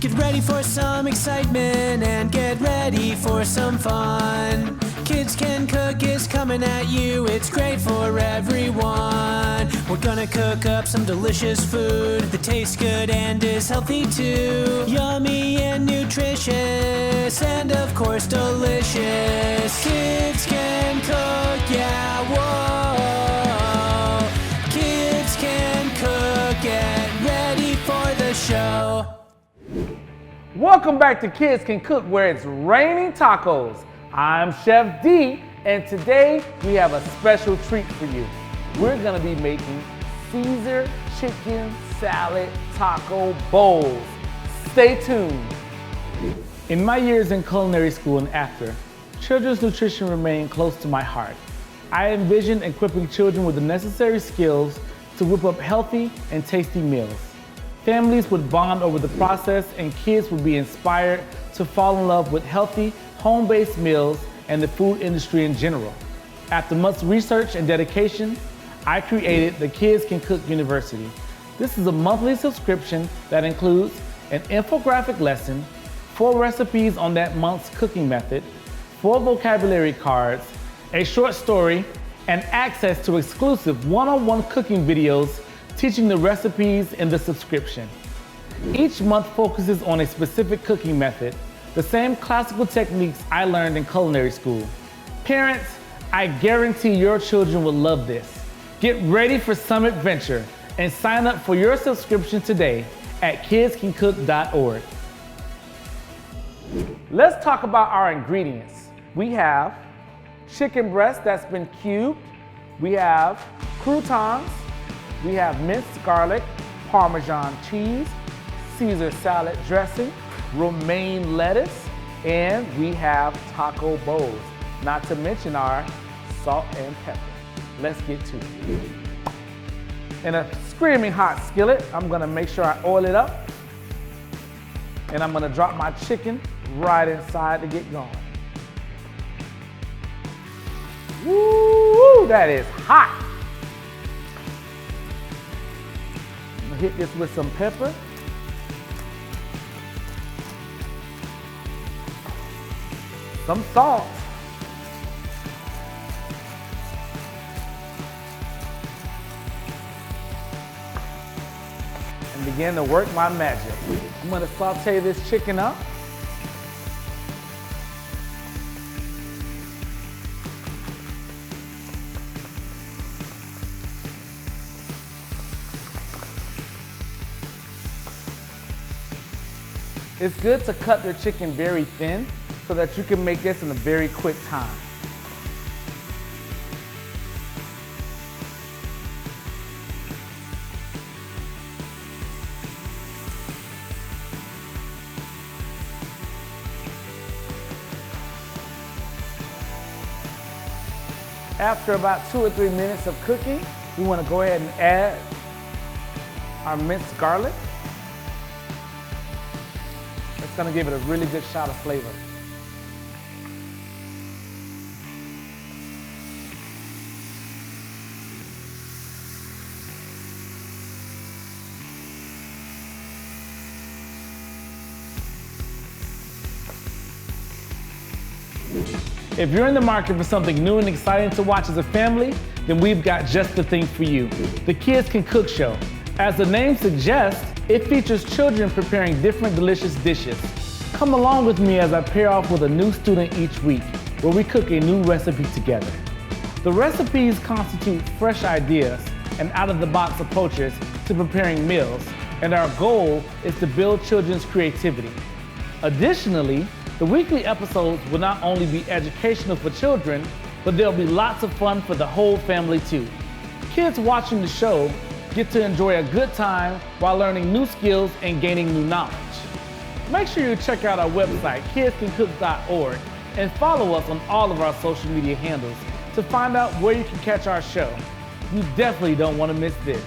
Get ready for some excitement and get ready for some fun. Kids Can Cook is coming at you, it's great for everyone. We're gonna cook up some delicious food that tastes good and is healthy too. Yummy and nutritious and of course delicious. Kids Can Cook, yeah, whoa. Kids Can Cook, get ready for the show. Welcome back to Kids Can Cook, where it's raining tacos. I'm Chef D, and today we have a special treat for you. We're gonna be making Caesar chicken salad taco bowls. Stay tuned. In my years in culinary school and after, children's nutrition remained close to my heart. I envisioned equipping children with the necessary skills to whip up healthy and tasty meals. Families would bond over the process and kids would be inspired to fall in love with healthy, home-based meals and the food industry in general. After much research and dedication, I created the Kids Can Cook University. This is a monthly subscription that includes an infographic lesson, 4 recipes on that month's cooking method, 4 vocabulary cards, a short story, and access to exclusive one-on-one cooking videos teaching the recipes in the subscription. Each month focuses on a specific cooking method, the same classical techniques I learned in culinary school. Parents, I guarantee your children will love this. Get ready for some adventure and sign up for your subscription today at kidscancook.org. Let's talk about our ingredients. We have chicken breast that's been cubed. We have croutons. We have minced garlic, Parmesan cheese, Caesar salad dressing, romaine lettuce, and we have taco bowls, not to mention our salt and pepper. Let's get to it. In a screaming hot skillet, I'm gonna make sure I oil it up, and I'm gonna drop my chicken right inside to get going. Woo, that is hot. I'm gonna hit this with some pepper. Some salt. And begin to work my magic. I'm gonna saute this chicken up. It's good to cut your chicken very thin so that you can make this in a very quick time. After about 2 or 3 minutes of cooking, we want to go ahead and add our minced garlic. It's going to give it a really good shot of flavor. If you're in the market for something new and exciting to watch as a family, then we've got just the thing for you. The Kids Can Cook Show. As the name suggests, it features children preparing different delicious dishes. Come along with me as I pair off with a new student each week, where we cook a new recipe together. The recipes constitute fresh ideas and out-of-the-box approaches to preparing meals, and our goal is to build children's creativity. Additionally, the weekly episodes will not only be educational for children, but there'll be lots of fun for the whole family too. Kids watching the show get to enjoy a good time while learning new skills and gaining new knowledge. Make sure you check out our website, kidscancook.org, and follow us on all of our social media handles to find out where you can catch our show. You definitely don't want to miss this.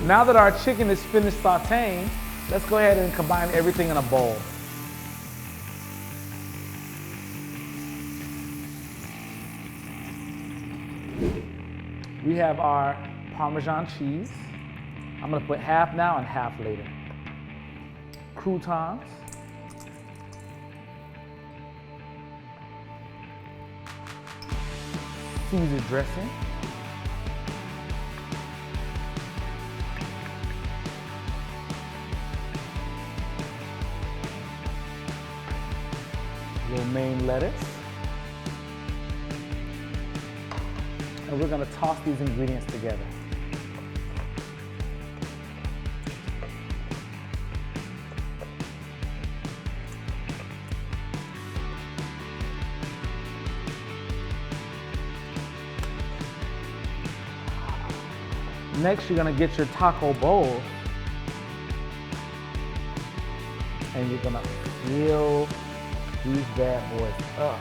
Now that our chicken is finished sauteing, let's go ahead and combine everything in a bowl. We have our Parmesan cheese. I'm gonna put half now and half later. Croutons. Caesar dressing. Romaine lettuce. And we're gonna toss these ingredients together. Next, you're gonna get your taco bowl and you're gonna fill these bad boys up.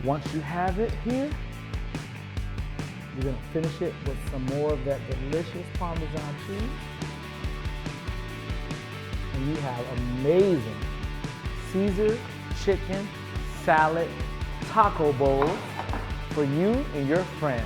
Once you have it here, you're gonna finish it with some more of that delicious Parmesan cheese. And you have amazing Caesar chicken salad taco bowls for you and your friends.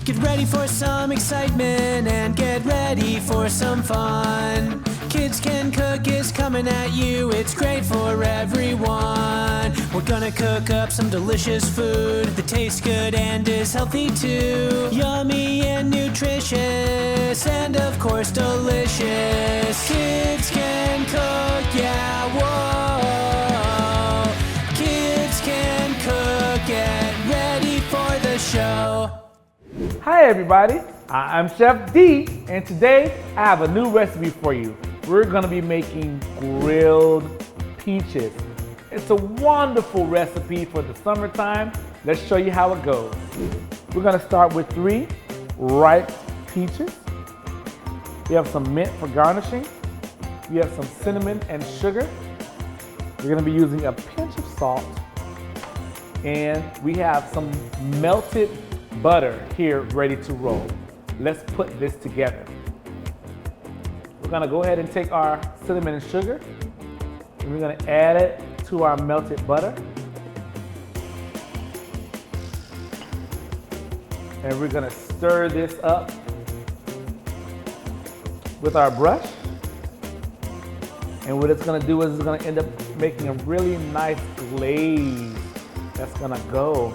Get ready for some excitement and get ready for some fun. Kids Can Cook is coming at you, it's great for everyone. We're gonna cook up some delicious food that tastes good and is healthy too. Yummy and nutritious and of course delicious. Kids Can Cook, yeah, whoa. Kids Can Cook, get ready for the show. Hi everybody, I'm Chef D, and today I have a new recipe for you. We're gonna be making grilled peaches. It's a wonderful recipe for the summertime. Let's show you how it goes. We're gonna start with 3 ripe peaches. We have some mint for garnishing. We have some cinnamon and sugar. We're gonna be using a pinch of salt. And we have some melted butter here ready to roll. Let's put this together. We're gonna go ahead and take our cinnamon and sugar and we're gonna add it to our melted butter. And we're gonna stir this up with our brush. And what it's gonna do is it's gonna end up making a really nice glaze that's gonna go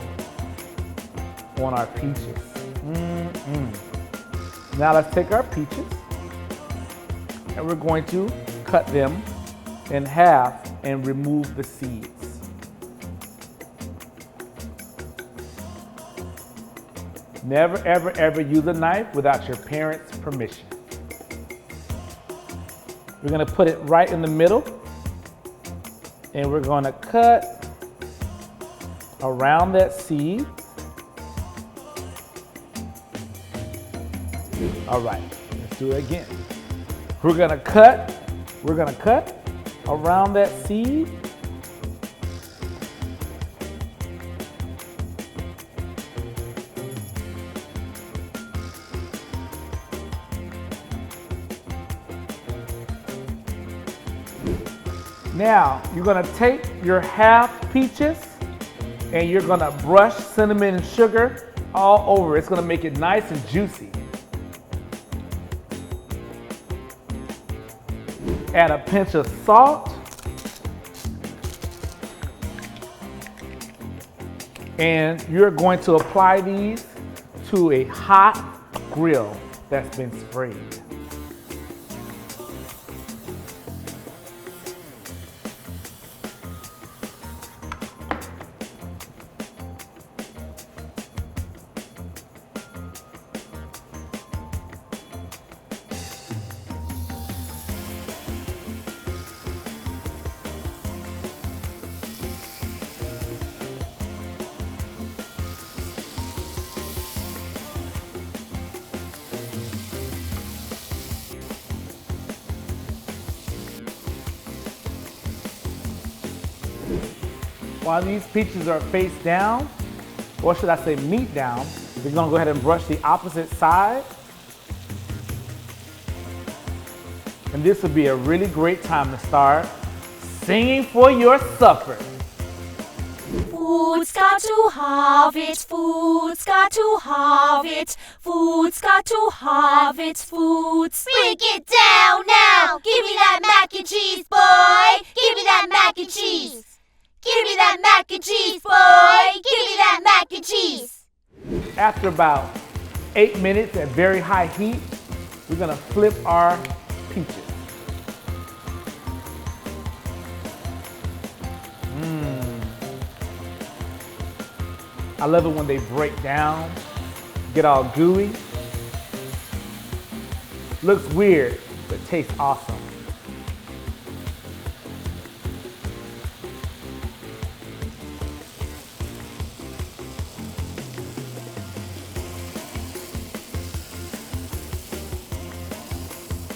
on our peaches. Now let's take our peaches and we're going to cut them in half and remove the seeds. Never, ever, ever use a knife without your parents' permission. We're gonna put it right in the middle and we're gonna cut around that seed. All right, let's do it again. We're gonna cut around that seed. Now, you're gonna take your half peaches and you're gonna brush cinnamon and sugar all over. It's gonna make it nice and juicy. Add a pinch of salt. And you're going to apply these to a hot grill that's been sprayed. While these peaches are face down, or should I say meat down, we're gonna go ahead and brush the opposite side. And this would be a really great time to start singing for your supper. Food's got to have it, food's got to have it, food's got to have its foods. Break it down now, give me that mac and cheese, boy, give me that mac and cheese. Give me that mac and cheese, boy, give me that mac and cheese. After about 8 minutes at very high heat, we're gonna flip our peaches. I love it when they break down, get all gooey. Looks weird, but tastes awesome.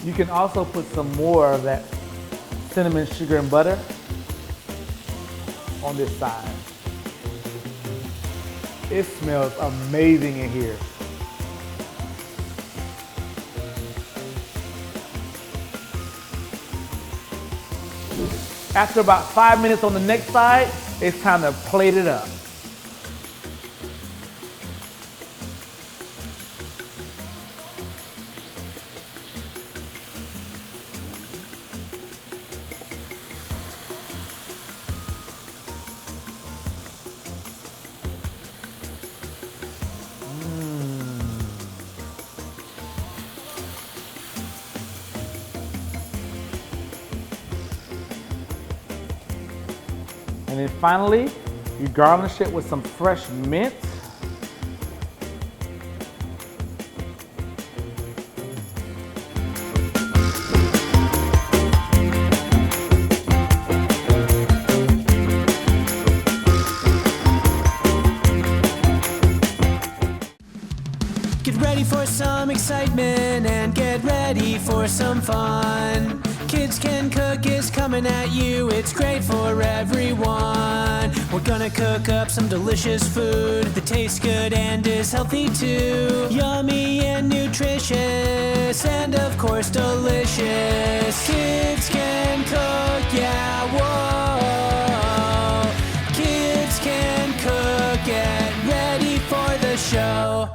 You can also put some more of that cinnamon, sugar, and butter on this side. It smells amazing in here. After about 5 minutes on the next side, it's time to plate it up. And then finally, you garnish it with some fresh mint. Get ready for some excitement and get ready for some fun. Kids Can Cook is coming at you, it's great for everyone. We're gonna cook up some delicious food that tastes good and is healthy too. Yummy and nutritious, and of course delicious. Kids Can Cook, yeah, whoa. Kids Can Cook, get ready for the show.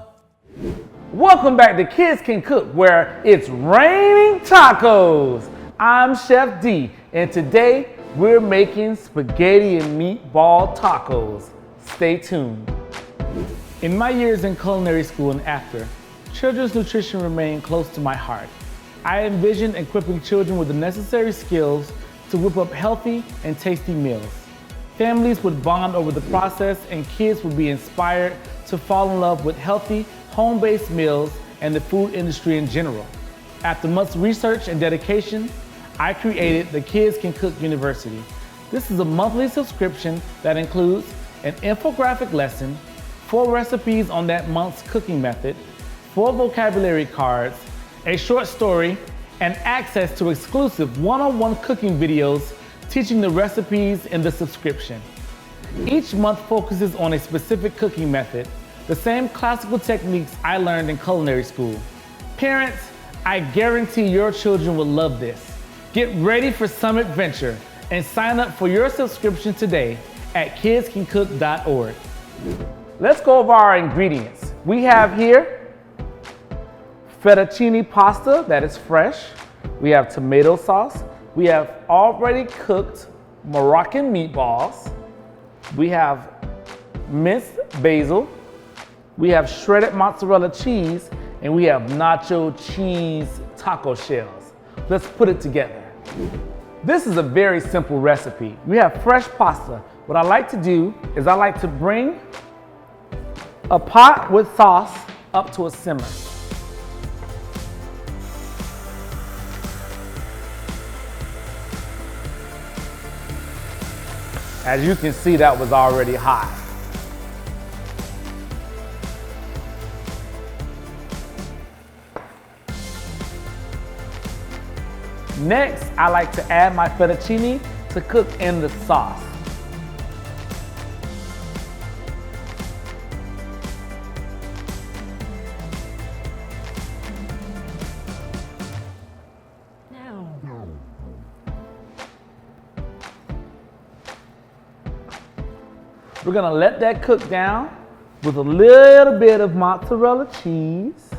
Welcome back to Kids Can Cook, where it's raining tacos. I'm Chef D, and today we're making spaghetti and meatball tacos. Stay tuned. In my years in culinary school and after, children's nutrition remained close to my heart. I envisioned equipping children with the necessary skills to whip up healthy and tasty meals. Families would bond over the process, and kids would be inspired to fall in love with healthy, home-based meals and the food industry in general. After much research and dedication, I created the Kids Can Cook University. This is a monthly subscription that includes an infographic lesson, 4 recipes on that month's cooking method, 4 vocabulary cards, a short story, and access to exclusive one-on-one cooking videos teaching the recipes in the subscription. Each month focuses on a specific cooking method, the same classical techniques I learned in culinary school. Parents, I guarantee your children will love this. Get ready for some adventure and sign up for your subscription today at kidscancook.org. Let's go over our ingredients. We have here fettuccine pasta that is fresh. We have tomato sauce. We have already cooked Moroccan meatballs. We have minced basil. We have shredded mozzarella cheese, and we have nacho cheese taco shells. Let's put it together. This is a very simple recipe. We have fresh pasta. What I like to do is I like to bring a pot with sauce up to a simmer. As you can see, that was already hot. Next, I like to add my fettuccine to cook in the sauce. We're gonna let that cook down with a little bit of mozzarella cheese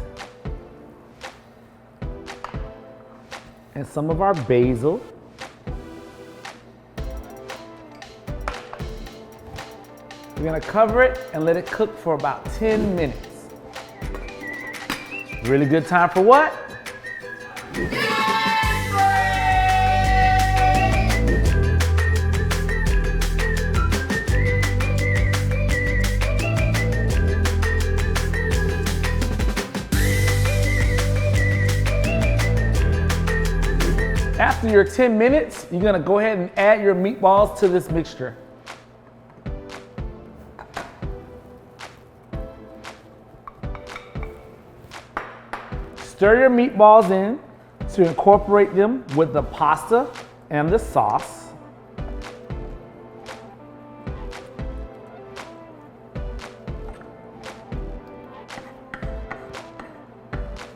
and some of our basil. We're gonna cover it and let it cook for about 10 minutes. Really good time for what? After your 10 minutes, you're gonna go ahead and add your meatballs to this mixture. Stir your meatballs in to incorporate them with the pasta and the sauce.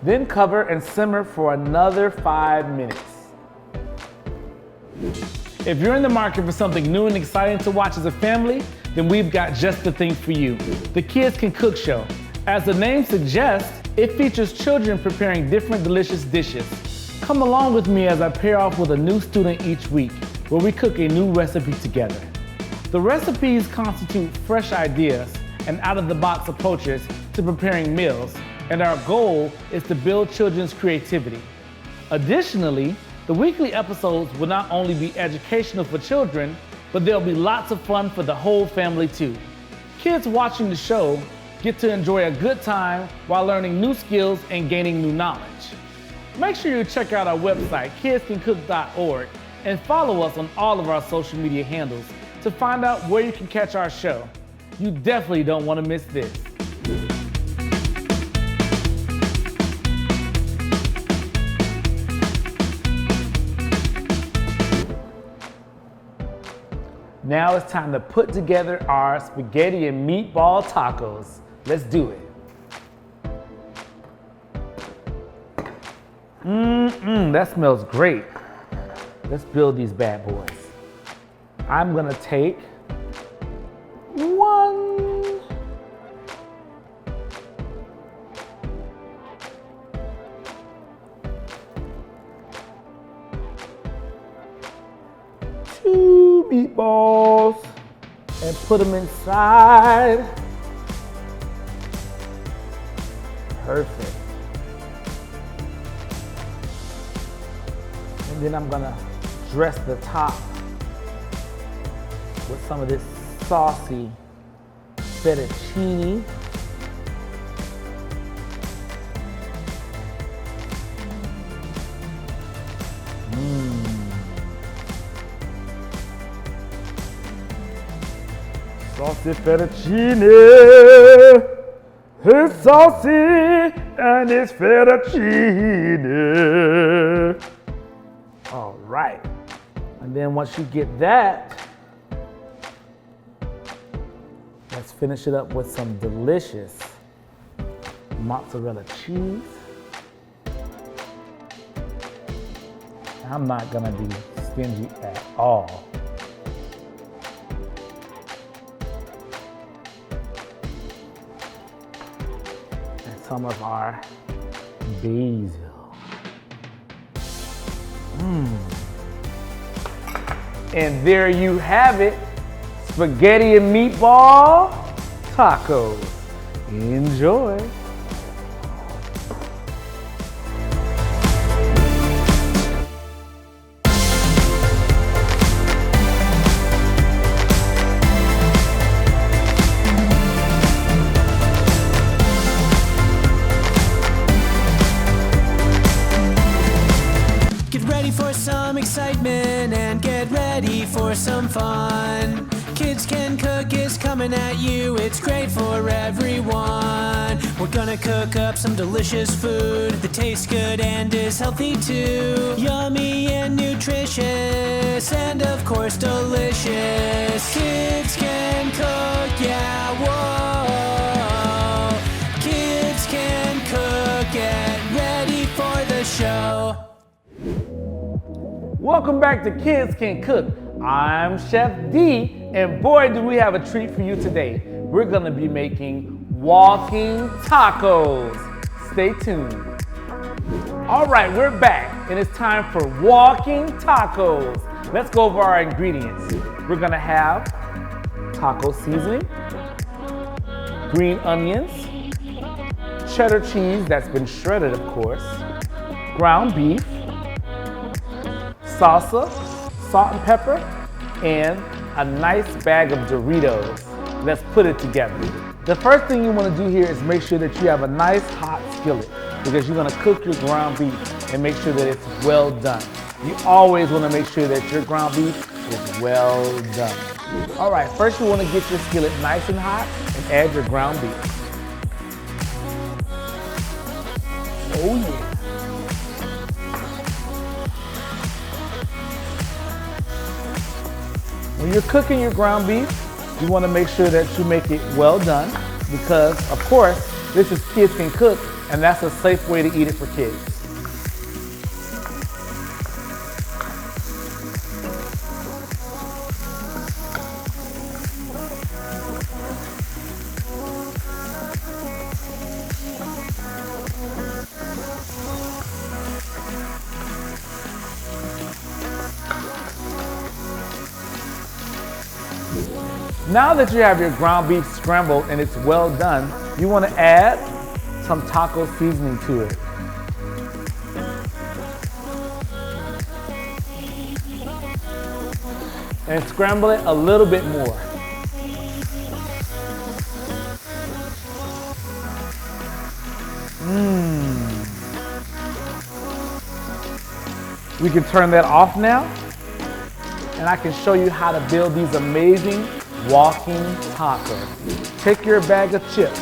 Then cover and simmer for another 5 minutes. If you're in the market for something new and exciting to watch as a family, then we've got just the thing for you. The Kids Can Cook Show. As the name suggests, it features children preparing different delicious dishes. Come along with me as I pair off with a new student each week, where we cook a new recipe together. The recipes constitute fresh ideas and out-of-the-box approaches to preparing meals, and our goal is to build children's creativity. Additionally, the weekly episodes will not only be educational for children, but there'll be lots of fun for the whole family too. Kids watching the show get to enjoy a good time while learning new skills and gaining new knowledge. Make sure you check out our website, kidscancook.org, and follow us on all of our social media handles to find out where you can catch our show. You definitely don't want to miss this. Now it's time to put together our spaghetti and meatball tacos. Let's do it. That smells great. Let's build these bad boys. I'm gonna take 1, 2 meatballs and put them inside. Perfect. And then I'm gonna dress the top with some of this saucy fettuccine. Saucy fettuccine. It's saucy and it's fettuccine. All right. And then once you get that, let's finish it up with some delicious mozzarella cheese. I'm not gonna be stingy at all. And some of our basil. And there you have it, spaghetti and meatball tacos. Enjoy. Get ready for some excitement and get ready for some fun. Kids Can Cook is coming at you, it's great for everyone. We're gonna cook up some delicious food that tastes good and is healthy too. Yummy and nutritious and of course delicious. Kids Can Cook, yeah, whoa. Kids Can Cook, get ready for the show. Welcome back to Kids Can Cook. I'm Chef D, And boy, do we have a treat for you today. We're gonna be making walking tacos. Stay tuned. All right, we're back, and it's time for walking tacos. Let's go over our ingredients. We're gonna have taco seasoning, green onions, cheddar cheese that's been shredded, of course, ground beef, salsa, salt and pepper, and a nice bag of Doritos. Let's put it together. The first thing you want to do here is make sure that you have a nice hot skillet because you're going to cook your ground beef and make sure that it's well done. You always want to make sure that your ground beef is well done. All right, first you want to get your skillet nice and hot and add your ground beef. Oh yeah. When you're cooking your ground beef, you want to make sure that you make it well done because, of course, this is Kids Can Cook, and that's a safe way to eat it for kids. Now that you have your ground beef scrambled and it's well done, you want to add some taco seasoning to it. And scramble it a little bit more. We can turn that off now, and I can show you how to build these amazing walking tacos. Take your bag of chips.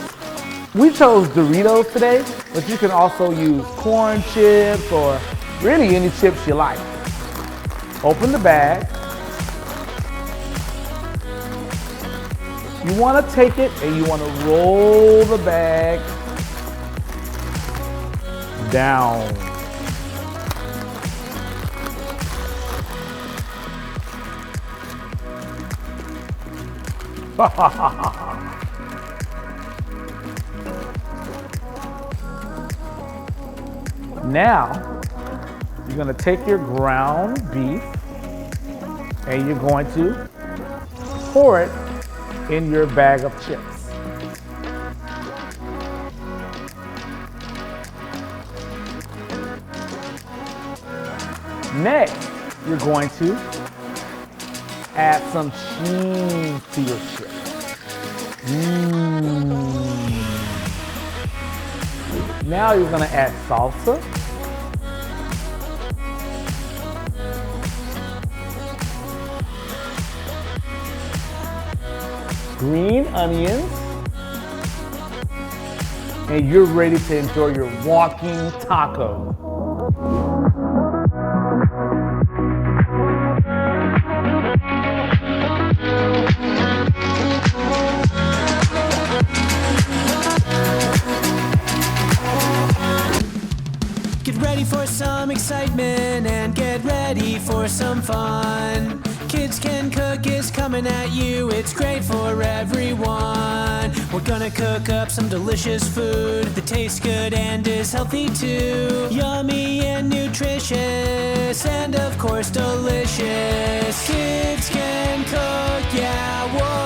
We chose Doritos today, but you can also use corn chips or really any chips you like. Open the bag. You want to take it and you want to roll the bag down. Now, you're going to take your ground beef and you're going to pour it in your bag of chips. Next, you're going to add some cheese to your chips. Now you're going to add salsa. Green onions. And you're ready to enjoy your walking taco. Get ready for some excitement and get ready for some fun. Kids Can Cook is coming at you, it's great for everyone. We're gonna cook up some delicious food that tastes good and is healthy too. Yummy and nutritious and of course delicious. Kids Can Cook, yeah, whoa.